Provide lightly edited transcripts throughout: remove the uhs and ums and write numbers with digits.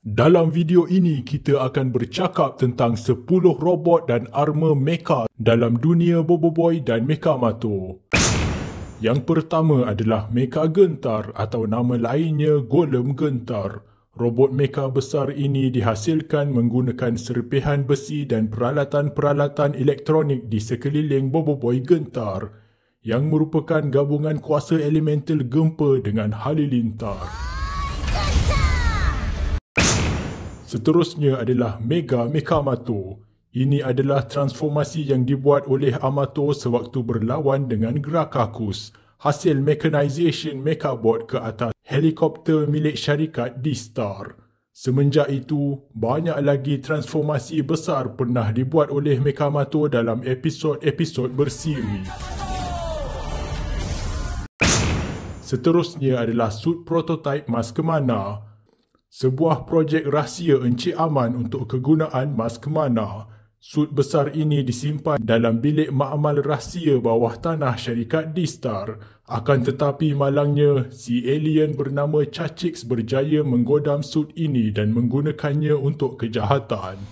Dalam video ini, kita akan bercakap tentang 10 robot dan armor mecha dalam dunia Boboiboy dan Mechamato. Yang pertama adalah Mecha Gentar atau nama lainnya Golem Gentar. Robot mecha besar ini dihasilkan menggunakan serpihan besi dan peralatan-peralatan elektronik di sekeliling Boboiboy Gentar yang merupakan gabungan kuasa elemental gempa dengan halilintar. Seterusnya adalah Mega Mechamato. Ini adalah transformasi yang dibuat oleh Amato sewaktu berlawan dengan Grakakus, hasil mechanization Mechabot ke atas helikopter milik syarikat D-Star. Semenjak itu, banyak lagi transformasi besar pernah dibuat oleh Mechamato dalam episod-episod bersiri. Seterusnya adalah suit prototype Maskemana. Sebuah projek rahsia Encik Aman untuk kegunaan Maskemana. Sut besar ini disimpan dalam bilik makmal rahsia bawah tanah syarikat D-Star. Akan tetapi malangnya, si alien bernama Chachix berjaya menggodam sut ini dan menggunakannya untuk kejahatan.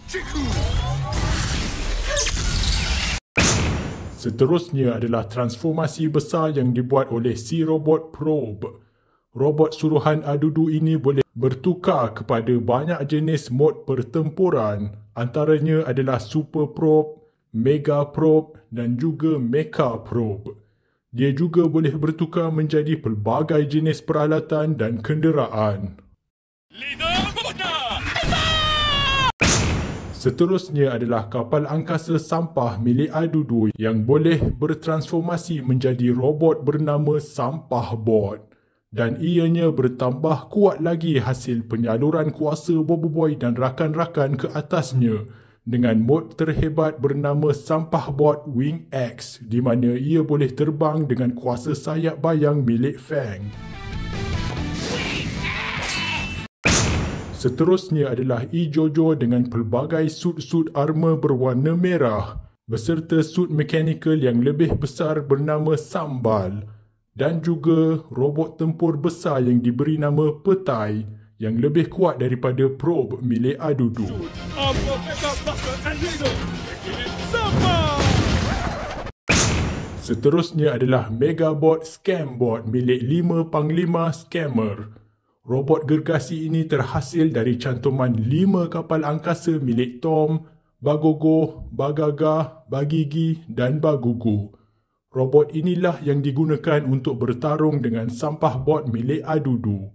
Seterusnya adalah transformasi besar yang dibuat oleh si robot Probe. Robot suruhan Adudu ini boleh bertukar kepada banyak jenis mod pertempuran. Antaranya adalah Super Probe, Mega Probe dan juga Mecha Probe. Dia juga boleh bertukar menjadi pelbagai jenis peralatan dan kenderaan. Seterusnya adalah kapal angkasa sampah milik Adudu yang boleh bertransformasi menjadi robot bernama Sampah Bot. Dan ianya bertambah kuat lagi hasil penyaluran kuasa Boboiboy dan rakan-rakan ke atasnya dengan mod terhebat bernama Sampah Bot Wing X di mana ia boleh terbang dengan kuasa sayap bayang milik Fang. Seterusnya adalah Ijojo dengan pelbagai sut-sut armor berwarna merah beserta sut mekanikal yang lebih besar bernama Sambal. Dan juga robot tempur besar yang diberi nama Petai yang lebih kuat daripada Probe milik Adudu. Seterusnya adalah Megabot Scambot milik 5 Panglima Scammer. Robot gergasi ini terhasil dari cantuman 5 kapal angkasa milik Tom, Bagogo, Bagaga, Bagigi dan Bagugu. Robot inilah yang digunakan untuk bertarung dengan Sampah Bot milik Adudu.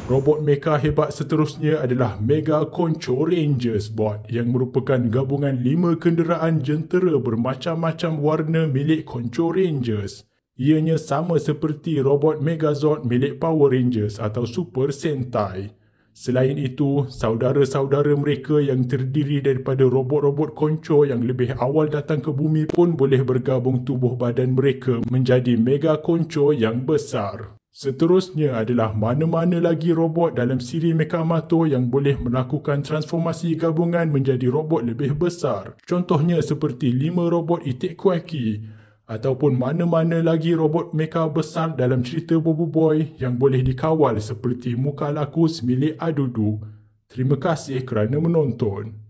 Robot mecha hebat seterusnya adalah Mega Concho Rangers Bot yang merupakan gabungan 5 kenderaan jentera bermacam-macam warna milik Concho Rangers. Ianya sama seperti robot Megazord milik Power Rangers atau Super Sentai. Selain itu, saudara-saudara mereka yang terdiri daripada robot-robot Concho yang lebih awal datang ke bumi pun boleh bergabung tubuh badan mereka menjadi Mega Concho yang besar. Seterusnya adalah mana-mana lagi robot dalam siri Mechamato yang boleh melakukan transformasi gabungan menjadi robot lebih besar. Contohnya seperti 5 robot Itik Quacky. Ataupun mana-mana lagi robot mecha besar dalam cerita Boboiboy yang boleh dikawal seperti Muka Lakus milik Adudu. Terima kasih kerana menonton.